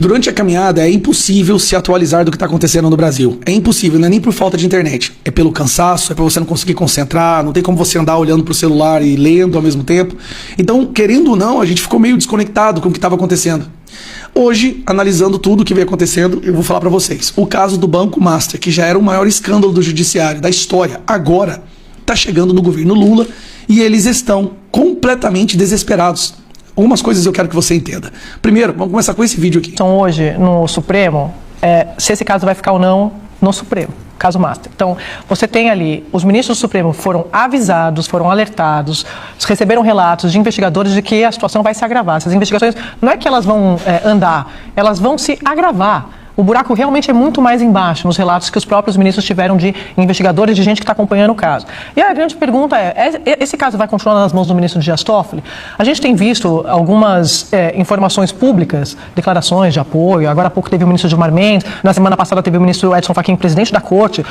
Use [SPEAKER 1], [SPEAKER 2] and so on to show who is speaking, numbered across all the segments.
[SPEAKER 1] Durante a caminhada é impossível se atualizar do que está acontecendo no Brasil. É impossível, não é nem por falta de internet. É pelo cansaço, é para você não conseguir concentrar, não tem como você andar olhando pro celular e lendo ao mesmo tempo. Então, querendo ou não, a gente ficou meio desconectado com o que estava acontecendo. Hoje, analisando tudo o que vem acontecendo, eu vou falar para vocês. O caso do Banco Master, que já era o maior escândalo do judiciário, da história, agora está chegando no governo Lula e eles estão completamente desesperados. Algumas coisas eu quero que você entenda. Primeiro, vamos começar com esse vídeo aqui.
[SPEAKER 2] Então, hoje, no Supremo, se esse caso vai ficar ou não no Supremo, caso Master. Então, você tem ali, os ministros do Supremo foram avisados, foram alertados, receberam relatos de investigadores de que a situação vai se agravar. Essas investigações, não é que elas vão andar, elas vão se agravar. O buraco realmente é muito mais embaixo, nos relatos que os próprios ministros tiveram de investigadores, de gente que está acompanhando o caso. E a grande pergunta esse caso vai continuar nas mãos do ministro Dias Toffoli? A gente tem visto algumas informações públicas, declarações de apoio, agora há pouco teve o ministro Gilmar Mendes, na semana passada teve o ministro Edson Fachin, presidente da Corte,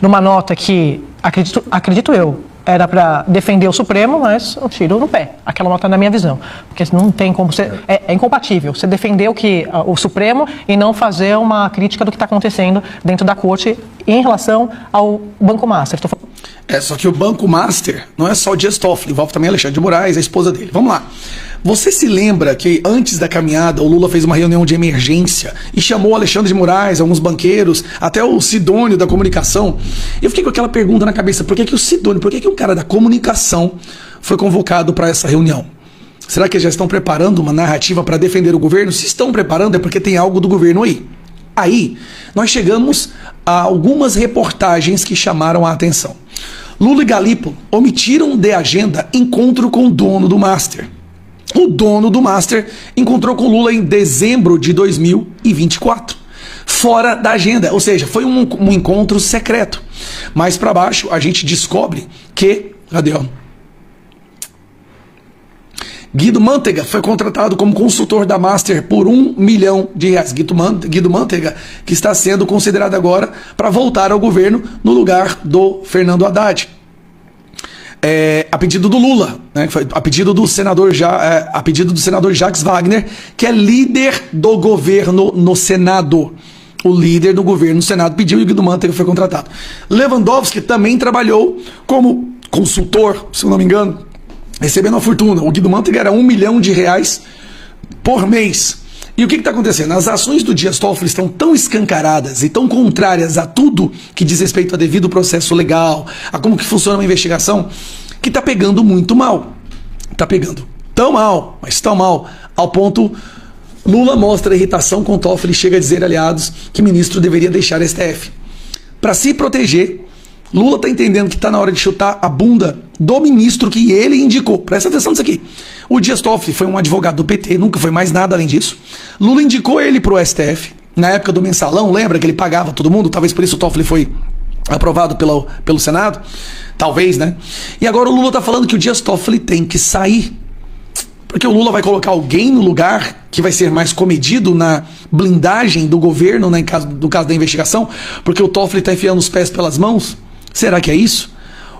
[SPEAKER 2] numa nota que, acredito eu, era para defender o Supremo, mas um tiro no pé. Aquela nota na minha visão. Porque não tem como ser... É incompatível você defender o Supremo e não fazer uma crítica do que está acontecendo dentro da Corte em relação ao Banco Master.
[SPEAKER 1] Só que o Banco Master não é só o Dias Toffoli, envolve também Alexandre de Moraes, a esposa dele. Vamos lá. Você se lembra que antes da caminhada o Lula fez uma reunião de emergência e chamou Alexandre de Moraes, alguns banqueiros, até o Sidônio da comunicação? E eu fiquei com aquela pergunta na cabeça, por que o Sidônio, por que um cara da comunicação foi convocado para essa reunião? Será que eles já estão preparando uma narrativa para defender o governo? Se estão preparando é porque tem algo do governo aí. Aí, nós chegamos a algumas reportagens que chamaram a atenção. Lula e Galípolo omitiram de agenda encontro com o dono do Master. O dono do Master encontrou com Lula em dezembro de 2024. Fora da agenda, ou seja, foi um encontro secreto. Mais para baixo, a gente descobre que... Cadê, ó? Guido Mantega foi contratado como consultor da Master por R$1 milhão. Guido Mantega, que está sendo considerado agora para voltar ao governo no lugar do Fernando Haddad. A pedido do Lula, né, a pedido do senador Jacques Wagner, que é líder do governo no Senado. O líder do governo no Senado pediu e o Guido Mantega foi contratado. Lewandowski também trabalhou como consultor, se eu não me engano, recebendo uma fortuna. O Guido Mantega era R$1 milhão por mês. E o que está acontecendo? As ações do Dias Toffoli estão tão escancaradas e tão contrárias a tudo que diz respeito a devido processo legal, a como que funciona uma investigação, que está pegando muito mal. Está pegando tão mal, mas tão mal, ao ponto... Lula mostra irritação com Toffoli e chega a dizer, aliados, que ministro deveria deixar a STF. Para se proteger, Lula está entendendo que está na hora de chutar a bunda do ministro que ele indicou. Presta atenção nisso aqui. O Dias Toffoli foi um advogado do PT, nunca foi mais nada além disso. Lula indicou ele para o STF, na época do mensalão, lembra que ele pagava todo mundo? Talvez por isso o Toffoli foi aprovado pelo Senado. Talvez, né? E agora o Lula está falando que o Dias Toffoli tem que sair. Porque o Lula vai colocar alguém no lugar que vai ser mais comedido na blindagem do governo, no caso da investigação, porque o Toffoli está enfiando os pés pelas mãos? Será que é isso?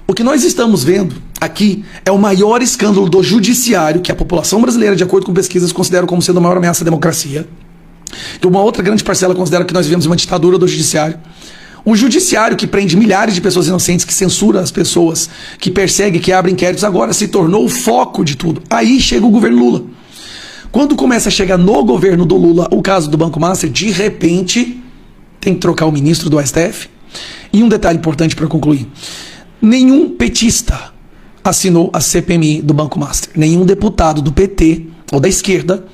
[SPEAKER 1] O que nós estamos vendo aqui é o maior escândalo do judiciário, que a população brasileira, de acordo com pesquisas, considera como sendo a maior ameaça à democracia. Que uma outra grande parcela considera que nós vivemos uma ditadura do judiciário. O judiciário que prende milhares de pessoas inocentes, que censura as pessoas, que persegue, que abre inquéritos, agora se tornou o foco de tudo. Aí chega o governo Lula. Quando começa a chegar no governo do Lula o caso do Banco Master, de repente tem que trocar o ministro do STF. E um detalhe importante para concluir. Nenhum petista assinou a CPMI do Banco Master. Nenhum deputado do PT ou da esquerda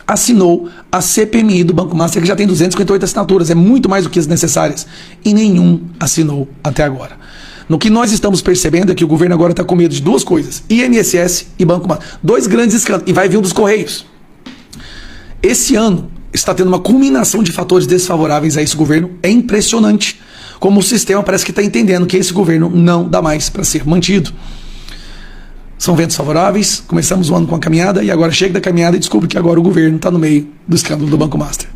[SPEAKER 1] assinou a CPMI do Banco Master, que já tem 258 assinaturas, é muito mais do que as necessárias, e nenhum assinou até agora. No que nós estamos percebendo é que o governo agora está com medo de duas coisas, INSS e Banco Master. Dois grandes escândalos, e vai vir um dos Correios. Esse ano está tendo uma culminação de fatores desfavoráveis a esse governo, é impressionante como o sistema parece que está entendendo que esse governo não dá mais para ser mantido. São ventos favoráveis, começamos o ano com a caminhada e agora chega da caminhada e descobre que agora o governo está no meio do escândalo do Banco Master.